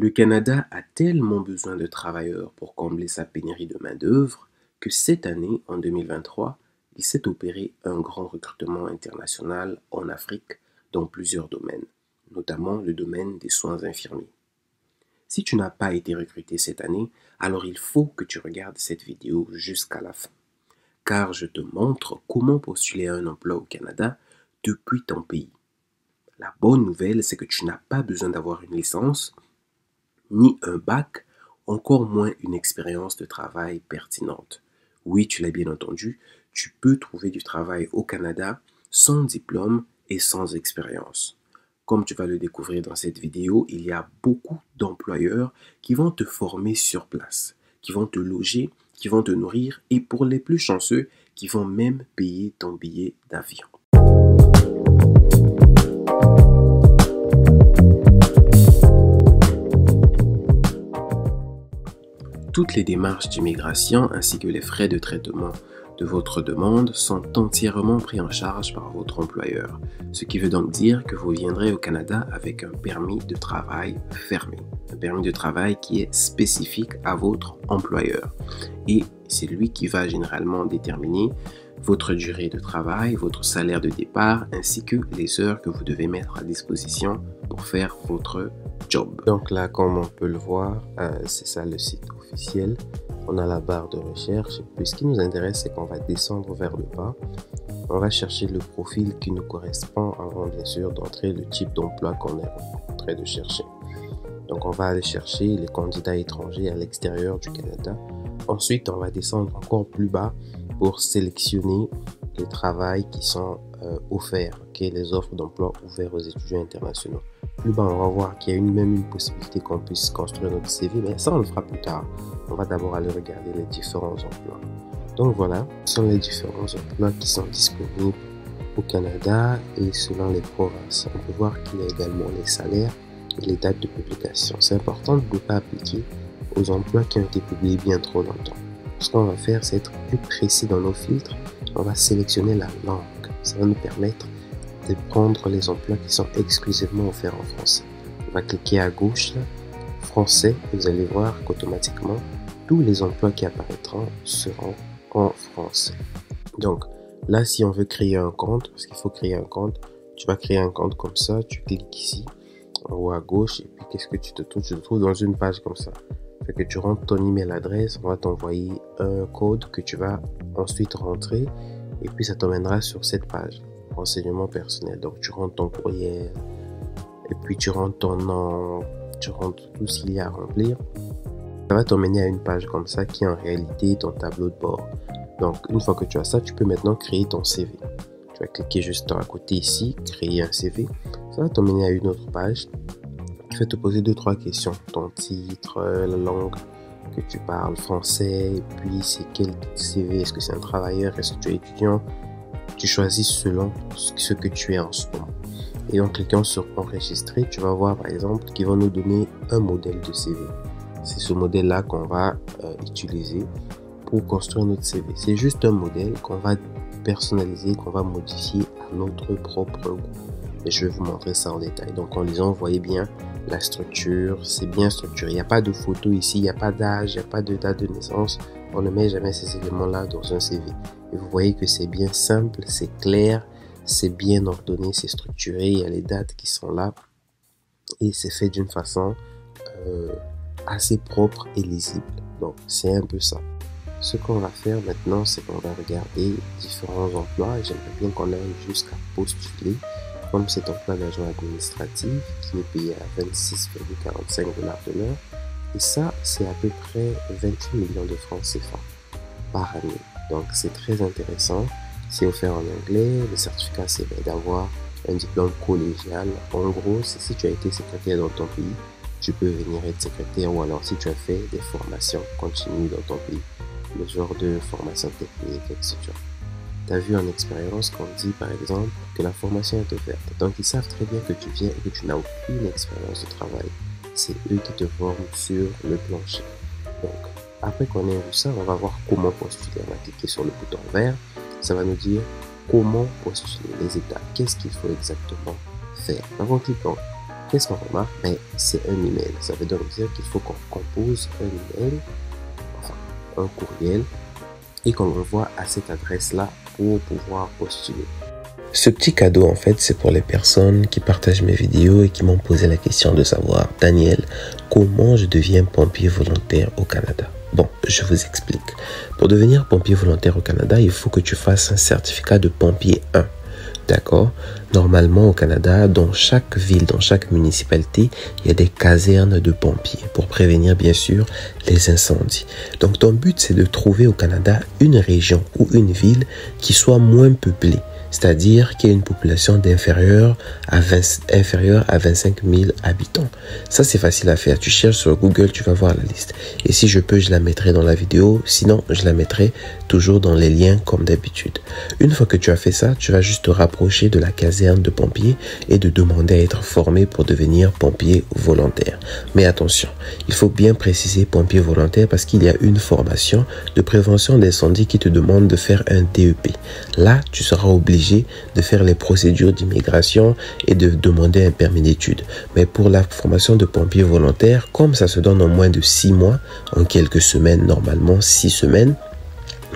Le Canada a tellement besoin de travailleurs pour combler sa pénurie de main-d'œuvre que cette année, en 2023, il s'est opéré un grand recrutement international en Afrique dans plusieurs domaines, notamment le domaine des soins infirmiers. Si tu n'as pas été recruté cette année, alors il faut que tu regardes cette vidéo jusqu'à la fin, car je te montre comment postuler à un emploi au Canada depuis ton pays. La bonne nouvelle, c'est que tu n'as pas besoin d'avoir une licence, ni un bac, encore moins une expérience de travail pertinente. Oui, tu l'as bien entendu, tu peux trouver du travail au Canada sans diplôme et sans expérience. Comme tu vas le découvrir dans cette vidéo, il y a beaucoup d'employeurs qui vont te former sur place, qui vont te loger, qui vont te nourrir et pour les plus chanceux, qui vont même payer ton billet d'avion. Toutes les démarches d'immigration ainsi que les frais de traitement de votre demande sont entièrement pris en charge par votre employeur, ce qui veut donc dire que vous viendrez au Canada avec un permis de travail fermé, un permis de travail qui est spécifique à votre employeur. Et c'est lui qui va généralement déterminer votre durée de travail, votre salaire de départ, ainsi que les heures que vous devez mettre à disposition pour faire votre job. Donc là, comme on peut le voir, c'est ça le site officiel. On a la barre de recherche. Et puis ce qui nous intéresse, c'est qu'on va descendre vers le bas. On va chercher le profil qui nous correspond avant, bien sûr, d'entrer le type d'emploi qu'on est en train de chercher. Donc on va aller chercher les candidats étrangers à l'extérieur du Canada. Ensuite, on va descendre encore plus bas pour sélectionner les travails qui sont offerts, les offres d'emploi ouvertes aux étudiants internationaux. Plus bas, on va voir qu'il y a même une possibilité qu'on puisse construire notre CV, mais ça, on le fera plus tard. On va d'abord aller regarder les différents emplois. Donc voilà, ce sont les différents emplois qui sont disponibles au Canada et selon les provinces. On peut voir qu'il y a également les salaires et les dates de publication. C'est important de ne pas appliquer aux emplois qui ont été publiés bien trop longtemps. Ce qu'on va faire, c'est être plus précis dans nos filtres. On va sélectionner la langue. Ça va nous permettre de prendre les emplois qui sont exclusivement offerts en français. On va cliquer à gauche, là, français, et vous allez voir qu'automatiquement, tous les emplois qui apparaîtront seront en français. Donc là, si on veut créer un compte, parce qu'il faut créer un compte, tu vas créer un compte comme ça, tu cliques ici, en haut à gauche, et puis qu'est-ce que tu te trouves? Tu te trouves dans une page comme ça. Fait que tu rentres ton email adresse, on va t'envoyer un code que tu vas ensuite rentrer, et puis ça t'emmènera sur cette page. Renseignements personnels. Donc tu rentres ton courriel et puis tu rentres ton nom, tu rentres tout ce qu'il y a à remplir. Ça va t'emmener à une page comme ça qui est en réalité ton tableau de bord. Donc une fois que tu as ça, tu peux maintenant créer ton CV. Tu vas cliquer juste à côté ici, créer un CV. Ça va t'emmener à une autre page qui va te poser 2-3 questions. Ton titre, la langue que tu parles, français, et puis c'est quel CV, est-ce que c'est un travailleur, est-ce que tu es étudiant. Tu choisis selon ce que tu es en ce moment. Et en cliquant sur enregistrer, tu vas voir par exemple qu'ils vont nous donner un modèle de CV. C'est ce modèle-là qu'on va utiliser pour construire notre CV. C'est juste un modèle qu'on va personnaliser, qu'on va modifier à notre propre goût. Et je vais vous montrer ça en détail. Donc en lisant, vous voyez bien la structure, c'est bien structuré. Il n'y a pas de photo ici, il n'y a pas d'âge, il n'y a pas de date de naissance. On ne met jamais ces éléments-là dans un CV. Et vous voyez que c'est bien simple, c'est clair, c'est bien ordonné, c'est structuré, il y a les dates qui sont là. Et c'est fait d'une façon assez propre et lisible. Donc c'est un peu ça. Ce qu'on va faire maintenant, c'est qu'on va regarder différents emplois. J'aimerais bien qu'on aille jusqu'à postuler. Comme cet emploi d'agent administratif qui est payé à 26,45 $ de l'heure. Et ça, c'est à peu près 28 millions de francs CFA par année. Donc c'est très intéressant. C'est offert en anglais. Le certificat, c'est d'avoir un diplôme collégial. En gros, si tu as été secrétaire dans ton pays, tu peux venir être secrétaire, ou alors si tu as fait des formations continues dans ton pays, le genre de formation technique, etc. Tu as vu en expérience qu'on dit par exemple que la formation est ouverte. Donc ils savent très bien que tu viens et que tu n'as aucune expérience de travail. C'est eux qui te forment sur le plancher. Donc après qu'on ait vu ça, on va voir comment postuler. On va cliquer sur le bouton vert. Ça va nous dire comment postuler, les étapes. Qu'est-ce qu'il faut exactement faire. Donc en cliquant, qu'est-ce qu'on remarque? Mais c'est un email. Ça veut donc dire qu'il faut qu'on compose un email, enfin un courriel, et qu'on l'envoie à cette adresse-là pour pouvoir postuler. Ce petit cadeau, en fait, c'est pour les personnes qui partagent mes vidéos et qui m'ont posé la question de savoir, Daniel, comment je deviens pompier volontaire au Canada? Bon, je vous explique. Pour devenir pompier volontaire au Canada, il faut que tu fasses un certificat de pompier 1. D'accord? Normalement, au Canada, dans chaque ville, dans chaque municipalité, il y a des casernes de pompiers pour prévenir, bien sûr, les incendies. Donc, ton but, c'est de trouver au Canada une région ou une ville qui soit moins peuplée. C'est-à-dire qu'il y a une population inférieure à 25 000 habitants. Ça, c'est facile à faire. Tu cherches sur Google, tu vas voir la liste. Et si je peux, je la mettrai dans la vidéo. Sinon, je la mettrai toujours dans les liens comme d'habitude. Une fois que tu as fait ça, tu vas juste te rapprocher de la caserne de pompiers et de demander à être formé pour devenir pompier volontaire. Mais attention, il faut bien préciser pompier volontaire parce qu'il y a une formation de prévention d'incendie qui te demande de faire un DEP. Là, tu seras obligé de faire les procédures d'immigration et de demander un permis d'études. Mais pour la formation de pompier volontaire, comme ça se donne en moins de 6 mois, en quelques semaines, normalement 6 semaines,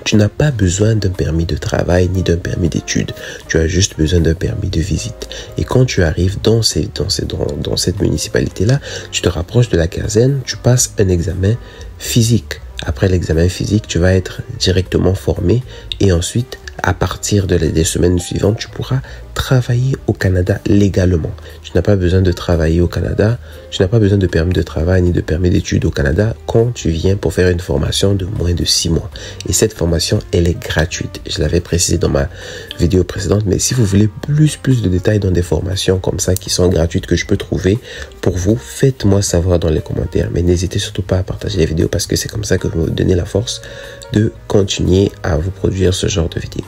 tu n'as pas besoin d'un permis de travail ni d'un permis d'études. Tu as juste besoin d'un permis de visite. Et quand tu arrives dans cette municipalité-là, tu te rapproches de la caserne, tu passes un examen physique. Après l'examen physique, tu vas être directement formé et ensuite, à partir des semaines suivantes, tu pourras travailler au Canada légalement. Tu n'as pas besoin de travailler au Canada, tu n'as pas besoin de permis de travail ni de permis d'études au Canada quand tu viens pour faire une formation de moins de 6 mois. Et cette formation, elle est gratuite. Je l'avais précisé dans ma vidéo précédente, mais si vous voulez plus de détails dans des formations comme ça qui sont gratuites que je peux trouver pour vous, faites-moi savoir dans les commentaires. Mais n'hésitez surtout pas à partager les vidéos parce que c'est comme ça que vous me donnez la force de continuer à vous produire ce genre de vidéos.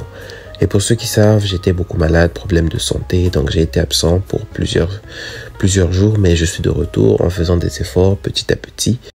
Et pour ceux qui savent, j'étais beaucoup malade, problème de santé, donc j'ai été absent pour plusieurs jours, mais je suis de retour en faisant des efforts petit à petit.